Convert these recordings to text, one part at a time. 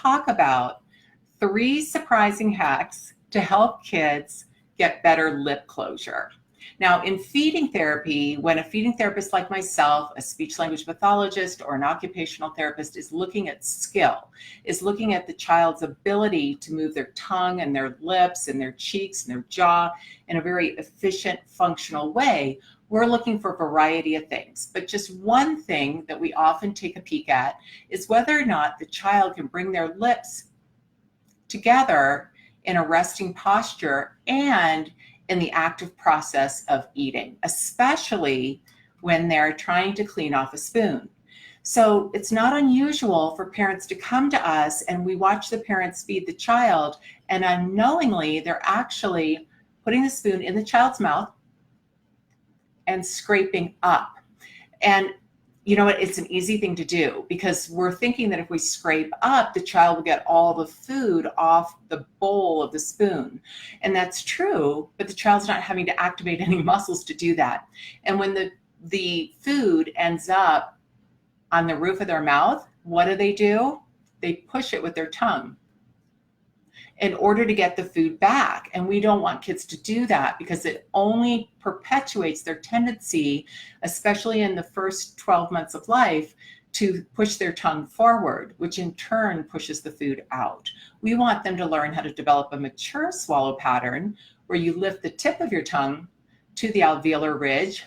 talk about 3 surprising hacks to help kids get better lip closure. Now, in feeding therapy, when a feeding therapist like myself, a speech language pathologist, or an occupational therapist is looking at skill, is looking at the child's ability to move their tongue and their lips and their cheeks and their jaw in a very efficient, functional way, we're looking for a variety of things. But just one thing that we often take a peek at is whether or not the child can bring their lips together in a resting posture and in the active process of eating, especially when they're trying to clean off a spoon. So it's not unusual for parents to come to us and we watch the parents feed the child, and unknowingly they're actually putting the spoon in the child's mouth and scraping up. And you know what, it's an easy thing to do because we're thinking that if we scrape up, the child will get all the food off the bowl of the spoon. And that's true, but the child's not having to activate any muscles to do that. And when the food ends up on the roof of their mouth, what do? They push it with their tongue in order to get the food back. And we don't want kids to do that because it only perpetuates their tendency, especially in the first 12 months of life, to push their tongue forward, which in turn pushes the food out. We want them to learn how to develop a mature swallow pattern where you lift the tip of your tongue to the alveolar ridge,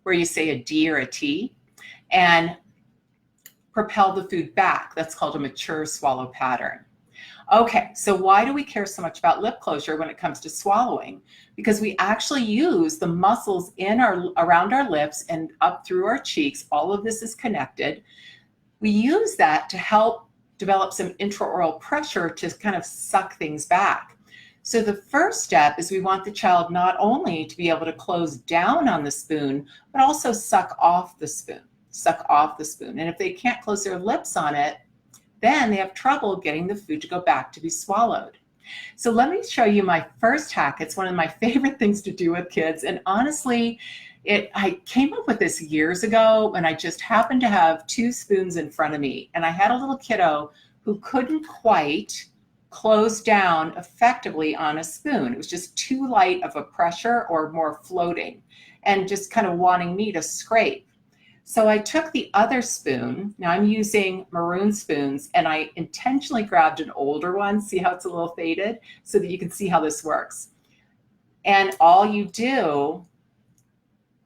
where you say a D or a T, and propel the food back. That's called a mature swallow pattern. Okay, so why do we care so much about lip closure when it comes to swallowing? Because we actually use the muscles around our lips and up through our cheeks. All of this is connected. We use that to help develop some intraoral pressure to kind of suck things back. So the first step is we want the child not only to be able to close down on the spoon, but also suck off the spoon. And if they can't close their lips on it, then they have trouble getting the food to go back to be swallowed. So let me show you my first hack. It's one of my favorite things to do with kids. And honestly, I came up with this years ago when I just happened to have 2 spoons in front of me. And I had a little kiddo who couldn't quite close down effectively on a spoon. It was just too light of a pressure or more floating and just kind of wanting me to scrape. So I took the other spoon, now I'm using maroon spoons, and I intentionally grabbed an older one, see how it's a little faded, so that you can see how this works. And all you do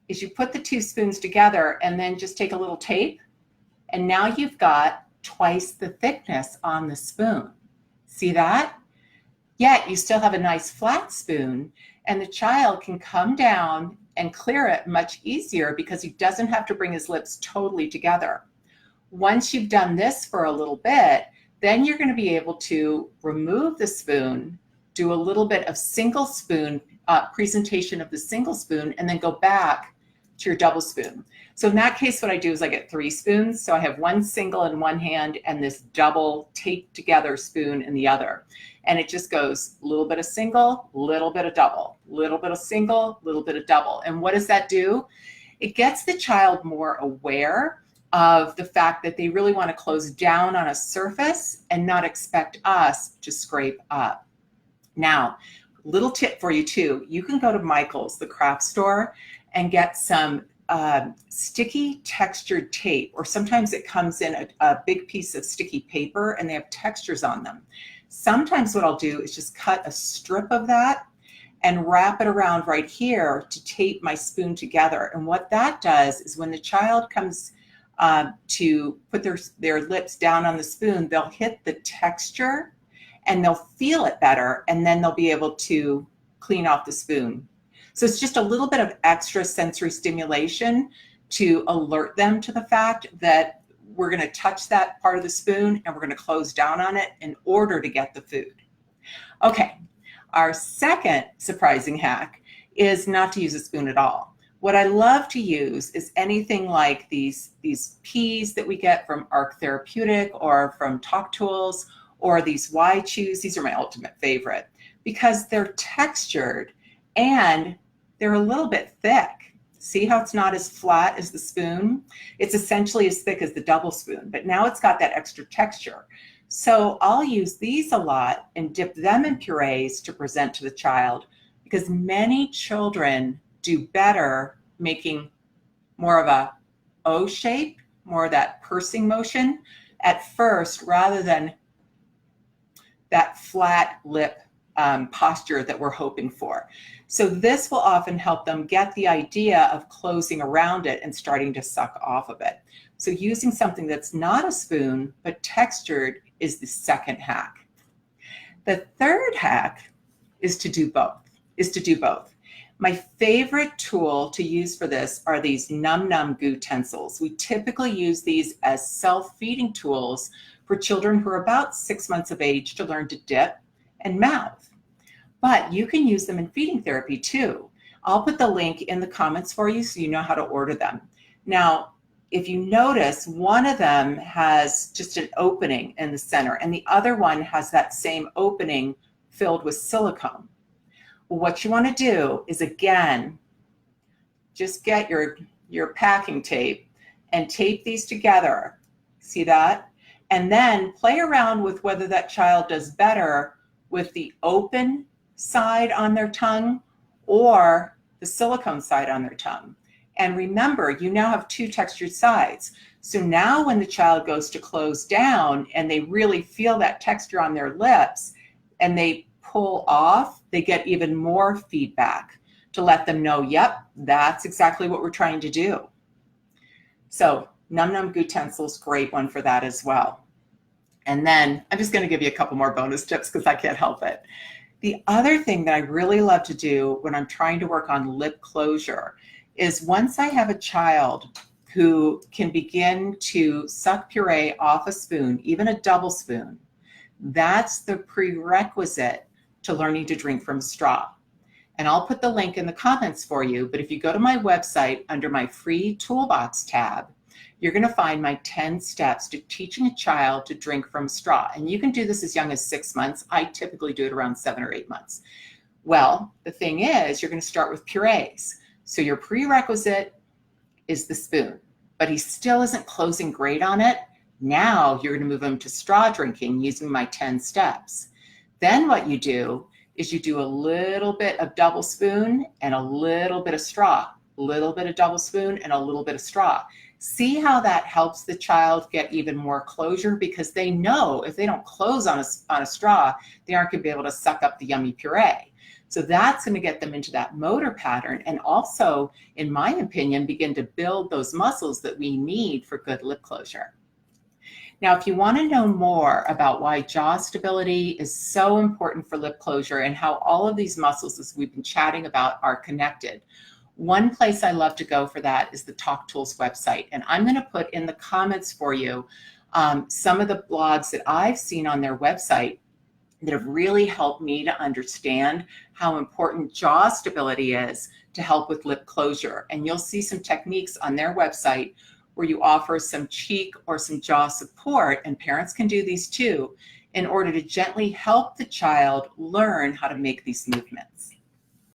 is you put the 2 spoons together and then just take a little tape, and now you've got twice the thickness on the spoon. See that? Yet you still have a nice flat spoon, and the child can come down and clear it much easier because he doesn't have to bring his lips totally together. Once you've done this for a little bit, then you're going to be able to remove the spoon, do a little bit of single spoon presentation of the single spoon, and then go back to your double spoon. So in that case, what I do is I get 3 spoons. So I have 1 single in one hand and this double taped together spoon in the other. And it just goes a little bit of single, little bit of double, little bit of single, little bit of double. And what does that do? It gets the child more aware of the fact that they really want to close down on a surface and not expect us to scrape up. Now, little tip for you too. You can go to Michael's, the craft store, and get some sticky textured tape, or sometimes it comes in a big piece of sticky paper and they have textures on them. Sometimes what I'll do is just cut a strip of that and wrap it around right here to tape my spoon together. And what that does is when the child comes to put their lips down on the spoon, they'll hit the texture and they'll feel it better, and then they'll be able to clean off the spoon. So it's just a little bit of extra sensory stimulation to alert them to the fact that we're going to touch that part of the spoon and we're going to close down on it in order to get the food. Okay, our second surprising hack is not to use a spoon at all. What I love to use is anything like these peas that we get from Arc Therapeutic or from Talk Tools, or these Y chews. These are my ultimate favorite because they're textured and they're a little bit thick. See how it's not as flat as the spoon? It's essentially as thick as the double spoon, but now it's got that extra texture. So I'll use these a lot and dip them in purees to present to the child, because many children do better making more of a O shape, more of that pursing motion at first, rather than that flat lip posture that we're hoping for. So this will often help them get the idea of closing around it and starting to suck off of it. So using something that's not a spoon but textured is the second hack. The third hack is to do both. My favorite tool to use for this are these Num Num Goo utensils. We typically use these as self-feeding tools for children who are about 6 months of age to learn to dip and mouth. But you can use them in feeding therapy too. I'll put the link in the comments for you so you know how to order them. Now, if you notice, one of them has just an opening in the center and the other one has that same opening filled with silicone. Well, what you want to do is, again, just get your packing tape and tape these together. See that? And then play around with whether that child does better with the open side on their tongue or the silicone side on their tongue. And remember, you now have two textured sides. So now when the child goes to close down and they really feel that texture on their lips and they pull off, they get even more feedback to let them know, yep, that's exactly what we're trying to do. So Num Num Goo utensils, great one for that as well. And then I'm just going to give you a couple more bonus tips because I can't help it. The other thing that I really love to do when I'm trying to work on lip closure is, once I have a child who can begin to suck puree off a spoon, even a double spoon, that's the prerequisite to learning to drink from a straw. And I'll put the link in the comments for you, but if you go to my website under my free toolbox tab, you're going to find my 10 steps to teaching a child to drink from a straw. And you can do this as young as 6 months. I typically do it around 7 or 8 months. Well, the thing is, you're going to start with purees. So your prerequisite is the spoon, but he still isn't closing great on it. Now you're going to move him to straw drinking using my 10 steps. Then what you do is you do a little bit of double spoon and a little bit of straw, a little bit of double spoon and a little bit of straw. See how that helps the child get even more closure, because they know if they don't close on a straw, they aren't going to be able to suck up the yummy puree. So that's going to get them into that motor pattern, and also, in my opinion, begin to build those muscles that we need for good lip closure. Now, if you want to know more about why jaw stability is so important for lip closure and how all of these muscles, as we've been chatting about, are connected, one place I love to go for that is the Talk Tools website. And I'm going to put in the comments for you some of the blogs that I've seen on their website that have really helped me to understand how important jaw stability is to help with lip closure. And you'll see some techniques on their website where you offer some cheek or some jaw support, and parents can do these too, in order to gently help the child learn how to make these movements.